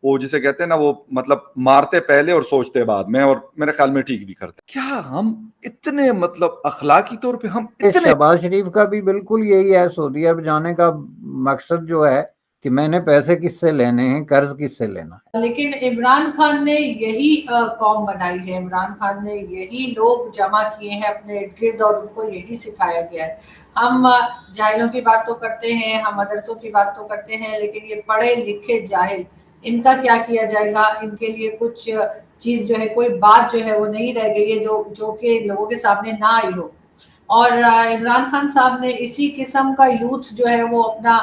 وہ جسے کہتے ہیں نا وہ مطلب مارتے پہلے اور سوچتے بعد میں، اور میرے خیال میں ٹھیک بھی کرتے. کیا ہم اتنے مطلب اخلاقی طور پہ ہم اتنے. شہباز شریف کا بھی بالکل یہی ہے، سعودی عرب جانے کا مقصد جو ہے کہ میں نے پیسے کس سے لینے ہیں، قرض کس سے لینا ہے. لیکن عمران خان نے یہی قوم بنائی ہے، عمران خان نے یہی لوگ جمع کیے ہیں اپنے ارد گرد، اور ان کو یہی سکھایا گیا ہے. ہم جاہلوں کی بات تو کرتے ہیں، ہم مدرسوں کی بات تو کرتے ہیں، لیکن یہ پڑھے لکھے جاہل، ان کا کیا کیا جائے گا؟ ان کے لیے کچھ چیز جو ہے، کوئی بات جو ہے وہ نہیں رہ گئی ہے جو کہ لوگوں کے سامنے نہ آئی ہو. اور عمران خان صاحب نے اسی قسم کا یوتھ جو ہے وہ اپنا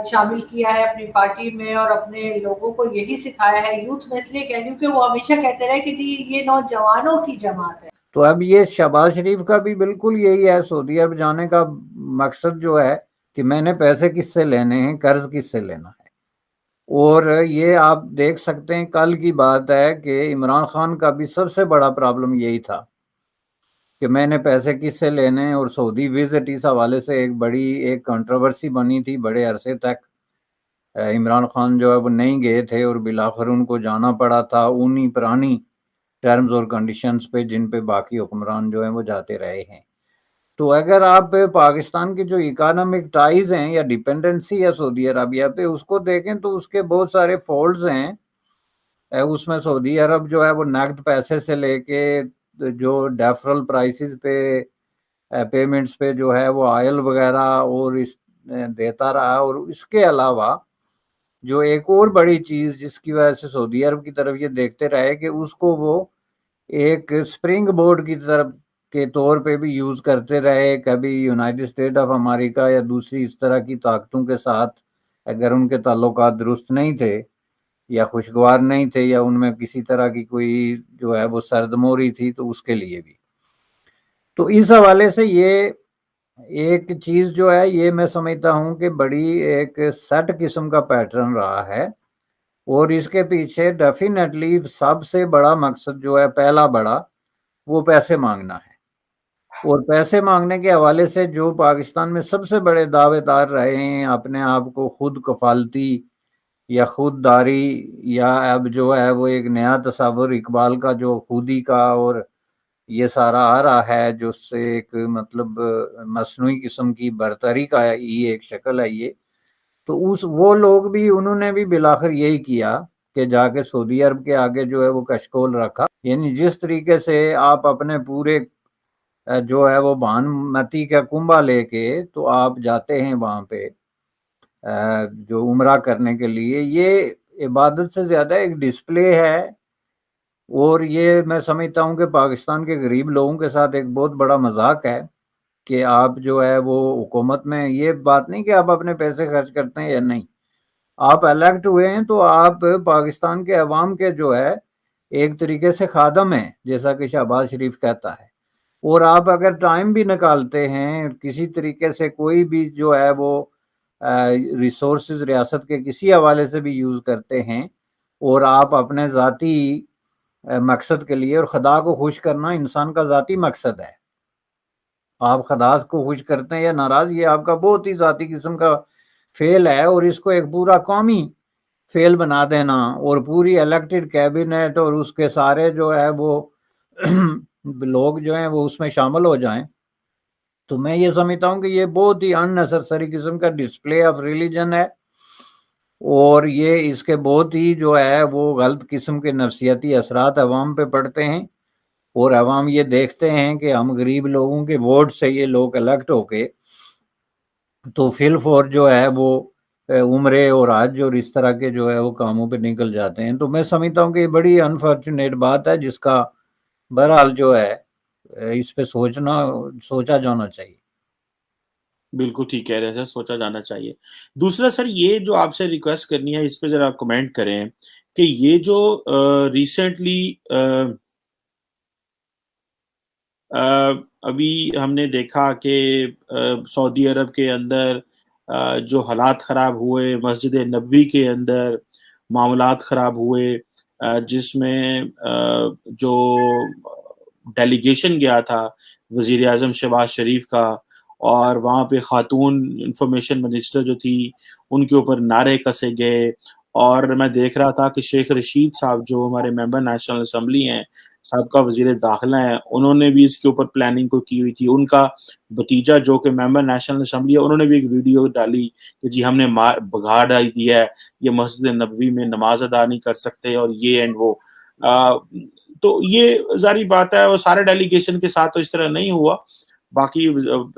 شامل کیا ہے اپنی پارٹی میں، اور اپنے لوگوں کو یہی سکھایا ہے. یوتھ میں اس لیے کہہ رہی ہوں کہ وہ ہمیشہ کہتے رہے کہ جی یہ نوجوانوں کی جماعت ہے. تو اب یہ شہباز شریف کا بھی بالکل یہی ہے، سعودی عرب جانے کا مقصد جو ہے کہ میں نے پیسے کس سے لینے ہیں، قرض کس سے لینا ہے. اور یہ آپ دیکھ سکتے ہیں، کل کی بات ہے کہ عمران خان کا بھی سب سے بڑا پرابلم یہی تھا کہ میں نے پیسے کس سے لینے ہیں. اور سعودی وزٹ اس حوالے سے ایک بڑی ایک کنٹروورسی بنی تھی بڑے عرصے تک. عمران خان جو ہے وہ نہیں گئے تھے، اور بالآخر ان کو جانا پڑا تھا انہی پرانی ٹرمز اور کنڈیشنز پہ جن پہ باقی حکمران جو ہیں وہ جاتے رہے ہیں. تو اگر آپ پاکستان کے جو اکانومک ٹائز ہیں یا ڈیپینڈنسی ہے سعودی عربیہ پہ، اس کو دیکھیں تو اس کے بہت سارے فالٹس ہیں. اس میں سعودی عرب جو ہے وہ نقد پیسے سے لے کے جو ڈیفرل پرائسز پہ پیمنٹس پہ جو ہے وہ آئل وغیرہ اور دیتا رہا. اور اس کے علاوہ جو ایک اور بڑی چیز جس کی وجہ سے سعودی عرب کی طرف یہ دیکھتے رہے کہ اس کو وہ ایک سپرنگ بورڈ کی طرف کے طور پہ بھی یوز کرتے رہے. کبھی یونائٹڈ اسٹیٹ آف امریکہ یا دوسری اس طرح کی طاقتوں کے ساتھ اگر ان کے تعلقات درست نہیں تھے یا خوشگوار نہیں تھے، یا ان میں کسی طرح کی کوئی جو ہے وہ سردموری تھی، تو اس کے لیے بھی. تو اس حوالے سے یہ ایک چیز جو ہے یہ میں سمجھتا ہوں کہ بڑی ایک سیٹ قسم کا پیٹرن رہا ہے. اور اس کے پیچھے ڈیفینیٹلی سب سے بڑا مقصد جو ہے، پہلا بڑا، وہ پیسے مانگنا ہے. اور پیسے مانگنے کے حوالے سے جو پاکستان میں سب سے بڑے دعوے دار رہے ہیں، اپنے آپ کو خود کفالتی یا خود داری، یا اب جو ہے وہ ایک نیا تصور اقبال کا جو خودی کا اور یہ سارا آ رہا ہے، جو سے ایک مطلب مصنوعی قسم کی برتری کا یہ ایک شکل ہے یہ. تو وہ لوگ بھی انہوں نے بھی بالآخر یہی کیا کہ جا کے سعودی عرب کے آگے جو ہے وہ کشکول رکھا. یعنی جس طریقے سے آپ اپنے پورے جو ہے وہ بھانمتی کا کنبا لے کے تو آپ جاتے ہیں وہاں پہ جو عمرہ کرنے کے لیے، یہ عبادت سے زیادہ ایک ڈسپلے ہے. اور یہ میں سمجھتا ہوں کہ پاکستان کے غریب لوگوں کے ساتھ ایک بہت بڑا مذاق ہے کہ آپ جو ہے وہ حکومت میں، یہ بات نہیں کہ آپ اپنے پیسے خرچ کرتے ہیں یا نہیں، آپ الیکٹ ہوئے ہیں تو آپ پاکستان کے عوام کے جو ہے ایک طریقے سے خادم ہیں، جیسا کہ شہباز شریف کہتا ہے. اور آپ اگر ٹائم بھی نکالتے ہیں کسی طریقے سے، کوئی بھی جو ہے وہ ریسورسز ریاست کے کسی حوالے سے بھی یوز کرتے ہیں، اور آپ اپنے ذاتی مقصد کے لیے، اور خدا کو خوش کرنا انسان کا ذاتی مقصد ہے، آپ خدا کو خوش کرتے ہیں یا ناراض، یہ آپ کا بہت ہی ذاتی قسم کا فیل ہے. اور اس کو ایک پورا قومی فیل بنا دینا، اور پوری الیکٹڈ کیبنٹ اور اس کے سارے جو ہے وہ لوگ جو ہیں وہ اس میں شامل ہو جائیں، تو میں یہ سمجھتا ہوں کہ یہ بہت ہی ان نیسسری قسم کا ڈسپلے آف ریلیجن ہے. اور یہ اس کے بہت ہی جو ہے وہ غلط قسم کے نفسیاتی اثرات عوام پہ پڑتے ہیں. اور عوام یہ دیکھتے ہیں کہ ہم غریب لوگوں کے ووٹ سے یہ لوگ الیکٹ ہو کے تو فی الفور جو ہے وہ عمرے اور حج اور اس طرح کے جو ہے وہ کاموں پہ نکل جاتے ہیں. تو میں سمجھتا ہوں کہ یہ بڑی انفارچونیٹ بات ہے جس کا بہرحال جو ہے اس پہ سوچا جانا چاہیے. بالکل ٹھیک کہہ رہے ہیں سر، سوچا جانا چاہیے. دوسرا سر، یہ جو آپ سے ریکویسٹ کرنی ہے اس پہ ذرا کمنٹ کریں کہ یہ جو ریسنٹلی ابھی ہم نے دیکھا کہ سعودی عرب کے اندر جو حالات خراب ہوئے، مسجد نبوی کے اندر معاملات خراب ہوئے، جس میں جو ڈیلیگیشن گیا تھا وزیر اعظم شہباز شریف کا، اور وہاں پہ خاتون انفارمیشن منسٹر جو تھی ان کے اوپر نعرے کسے گئے، اور میں دیکھ رہا تھا کہ شیخ رشید صاحب جو ہمارے ممبر نیشنل اسمبلی ہیں، سابقہ وزیر داخلہ ہیں، انہوں نے بھی اس کے اوپر پلاننگ کو کی ہوئی تھی. ان کا بھتیجا جو کہ ممبر نیشنل اسمبلی ہے، انہوں نے بھی ایک ویڈیو ڈالی کہ جی ہم نے بگاڑ ڈائی دیا ہے، یہ مسجد نبوی میں نماز ادا نہیں کر سکتے اور یہ اینڈ وہ. تو یہ ظاہری بات ہے، وہ سارے ڈیلیگیشن کے ساتھ تو اس طرح نہیں ہوا. باقی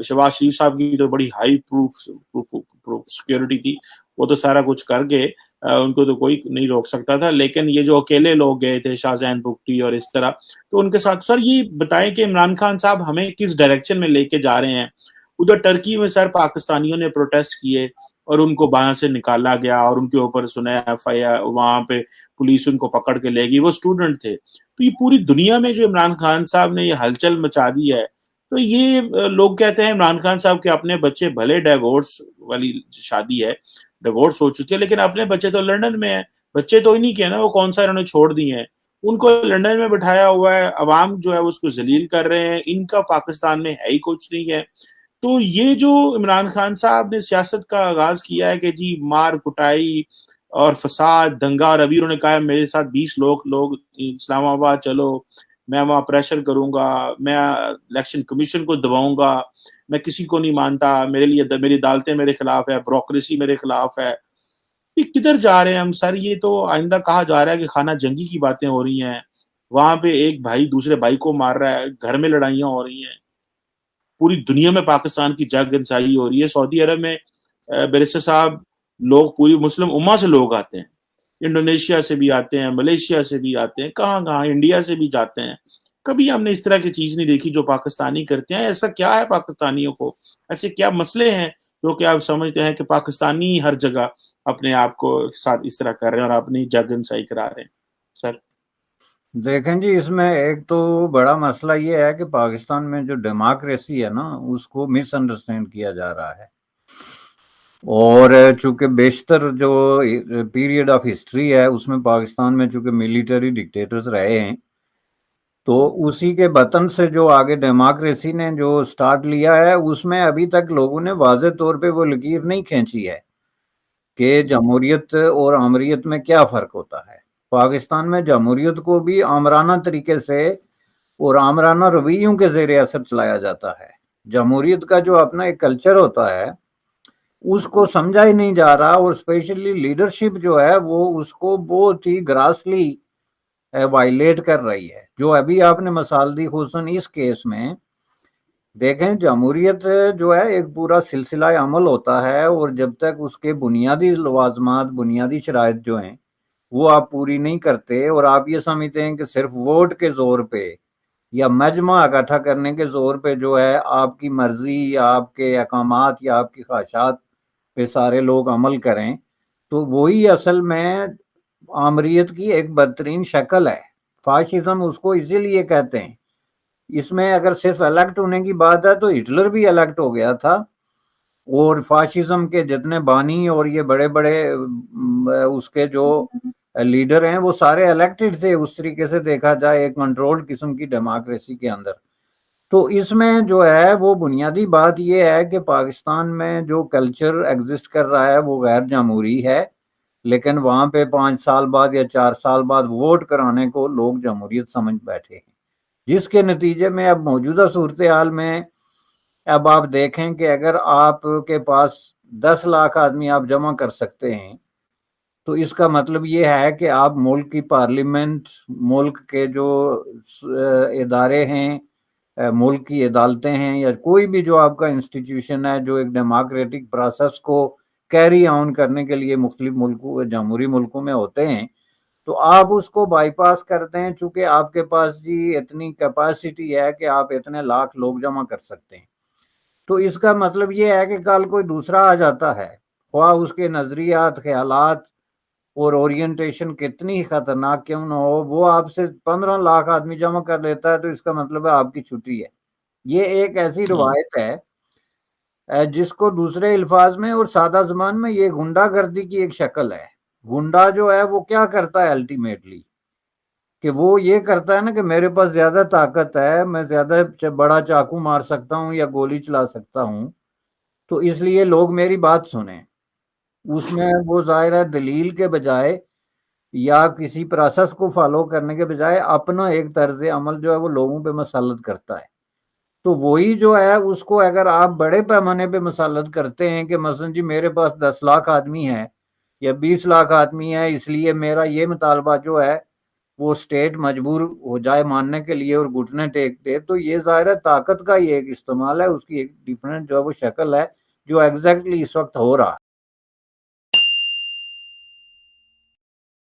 شہباز شریف صاحب کی تو بڑی ہائی پروف سیکورٹی تھی، وہ تو سارا کچھ کر گئے، ان کو تو کوئی نہیں روک سکتا تھا. لیکن یہ جو اکیلے لوگ گئے تھے، شاہ زین بگٹی اور اس طرح، تو ان کے ساتھ سر یہ بتائیں کہ عمران خان صاحب ہمیں کس ڈائریکشن میں لے کے جا رہے ہیں. ادھر ٹرکی میں سر پاکستانیوں نے پروٹیسٹ کیے اور ان کو وہاں سے نکالا گیا اور ان کے اوپر سنا ایف آئی آر، وہاں پہ پولیس ان کو پکڑ کے لے گئی، وہ اسٹوڈنٹ تھے. تو یہ پوری دنیا میں جو عمران خان صاحب نے یہ ہلچل مچا دی ہے، تو یہ لوگ کہتے ہیں عمران خان صاحب کے اپنے بچے بھلے ڈیورس والی شادی ہے، ڈیورس ہو چکی ہے، لیکن اپنے بچے تو لنڈن میں ہیں. بچے تو انہیں کے نا، وہ کون سا انہوں نے چھوڑ دیے ہیں، ان کو لنڈن میں بٹھایا ہوا ہے. عوام جو ہے اس کو ذلیل کر رہے ہیں، ان کا پاکستان میں ہے ہی کچھ نہیں ہے. تو یہ جو عمران خان صاحب نے سیاست کا آغاز کیا ہے کہ جی مار کٹائی اور فساد دنگا، اور ابھی انہوں نے کہا میرے ساتھ 20 لوگ اسلام آباد چلو، میں وہاں پریشر کروں گا، میں الیکشن کمیشن کو دباؤں گا، میں کسی کو نہیں مانتا، میرے لیے میری عدالتیں میرے خلاف ہے، بیوروکریسی میرے خلاف ہے. یہ کدھر جا رہے ہیں ہم سر؟ یہ تو آئندہ کہا جا رہا ہے کہ خانہ جنگی کی باتیں ہو رہی ہیں، وہاں پہ ایک بھائی دوسرے بھائی کو مار رہا ہے، گھر میں لڑائیاں ہو رہی ہیں، پوری دنیا میں پاکستان کی جگ انسائی ہو رہی ہے. سعودی عرب میں بیرسٹر صاحب لوگ پوری مسلم امہ سے لوگ آتے ہیں، انڈونیشیا سے بھی آتے ہیں، ملیشیا سے بھی آتے ہیں، کہاں انڈیا سے بھی جاتے ہیں. کبھی ہم نے اس طرح کی چیز نہیں دیکھی جو پاکستانی کرتے ہیں. ایسا کیا ہے پاکستانیوں کو، ایسے کیا مسئلے ہیں جو کہ آپ سمجھتے ہیں کہ پاکستانی ہر جگہ اپنے آپ کو ساتھ اس طرح کر رہے ہیں اور اپنی جگ انسائی کرا رہے ہیں؟ سر دیکھیں جی، اس میں ایک تو بڑا مسئلہ یہ ہے کہ پاکستان میں جو ڈیموکریسی ہے نا، اس کو مس انڈرسٹینڈ کیا جا رہا ہے. اور چونکہ بیشتر جو پیریڈ آف ہسٹری ہے اس میں پاکستان میں چونکہ ملیٹری ڈکٹیٹرز رہے ہیں، تو اسی کے بطن سے جو آگے ڈیموکریسی نے جو سٹارٹ لیا ہے، اس میں ابھی تک لوگوں نے واضح طور پہ وہ لکیر نہیں کھینچی ہے کہ جمہوریت اور آمریت میں کیا فرق ہوتا ہے. پاکستان میں جمہوریت کو بھی آمرانہ طریقے سے اور آمرانہ رویوں کے زیر اثر چلایا جاتا ہے. جمہوریت کا جو اپنا ایک کلچر ہوتا ہے اس کو سمجھا ہی نہیں جا رہا، اور اسپیشلی لیڈرشپ جو ہے وہ اس کو بہت ہی گراسلی وائلیٹ کر رہی ہے. جو ابھی آپ نے مثال دی خصوصاً اس کیس میں، دیکھیں جمہوریت جو ہے ایک پورا سلسلہ عمل ہوتا ہے، اور جب تک اس کے بنیادی لوازمات، بنیادی شرائط جو ہیں وہ آپ پوری نہیں کرتے، اور آپ یہ سمجھتے ہیں کہ صرف ووٹ کے زور پہ یا مجمع اکٹھا کرنے کے زور پہ جو ہے آپ کی مرضی یا آپ کے احکامات یا آپ کی خواہشات پہ سارے لوگ عمل کریں، تو وہی اصل میں آمریت کی ایک بدترین شکل ہے. فاشزم اس کو اسی لیے کہتے ہیں. اس میں اگر صرف الیکٹ ہونے کی بات ہے تو ہٹلر بھی الیکٹ ہو گیا تھا، اور فاشزم کے جتنے بانی اور یہ بڑے بڑے اس کے جو لیڈر ہیں وہ سارے الیکٹڈ تھے. اس طریقے سے دیکھا جائے ایک کنٹرولڈ قسم کی ڈیموکریسی کے اندر. تو اس میں جو ہے وہ بنیادی بات یہ ہے کہ پاکستان میں جو کلچر ایگزسٹ کر رہا ہے وہ غیر جمہوری ہے، لیکن وہاں پہ 5 سال بعد یا 4 سال بعد ووٹ کرانے کو لوگ جمہوریت سمجھ بیٹھے ہیں، جس کے نتیجے میں اب موجودہ صورتحال میں اب آپ دیکھیں کہ اگر آپ کے پاس 10 لاکھ آدمی آپ جمع کر سکتے ہیں، تو اس کا مطلب یہ ہے کہ آپ ملک کی پارلیمنٹ، ملک کے جو ادارے ہیں، ملک کی عدالتیں ہیں، یا کوئی بھی جو آپ کا انسٹیٹیوشن ہے جو ایک ڈیموکریٹک پروسیس کو کیری آن کرنے کے لیے مختلف ملکوں، جمہوری ملکوں میں ہوتے ہیں، تو آپ اس کو بائی پاس کرتے ہیں. چونکہ آپ کے پاس جی اتنی کیپیسٹی ہے کہ آپ اتنے لاکھ لوگ جمع کر سکتے ہیں. تو اس کا مطلب یہ ہے کہ کل کوئی دوسرا آ جاتا ہے، خواہ اس کے نظریات، خیالات اور اورینٹیشن کتنی خطرناک کیوں نہ ہو، وہ آپ سے 15 لاکھ آدمی جمع کر لیتا ہے، تو اس کا مطلب ہے آپ کی چھٹی ہے. یہ ایک ایسی روایت ہے جس کو دوسرے الفاظ میں اور سادہ زبان میں یہ گنڈا گردی کی ایک شکل ہے. گنڈا جو ہے وہ کیا کرتا ہے الٹیمیٹلی، کہ وہ یہ کرتا ہے نا کہ میرے پاس زیادہ طاقت ہے، میں زیادہ بڑا چاقو مار سکتا ہوں یا گولی چلا سکتا ہوں، تو اس لیے لوگ میری بات سنیں. اس میں وہ ظاہر ہے دلیل کے بجائے یا کسی پروسیس کو فالو کرنے کے بجائے اپنا ایک طرز عمل جو ہے وہ لوگوں پہ مسلط کرتا ہے. تو وہی جو ہے اس کو اگر آپ بڑے پیمانے پہ مسلط کرتے ہیں کہ مثلا جی میرے پاس 10 لاکھ آدمی ہے یا 20 لاکھ آدمی ہے، اس لیے میرا یہ مطالبہ جو ہے وہ اسٹیٹ مجبور ہو جائے ماننے کے لیے اور گھٹنے ٹیک دے، تو یہ ظاہر ہے طاقت کا ہی ایک استعمال ہے، اس کی ایک ڈیفرنٹ جو ہے وہ شکل ہے جو ایگزیکٹلی اس وقت ہو رہا ہے.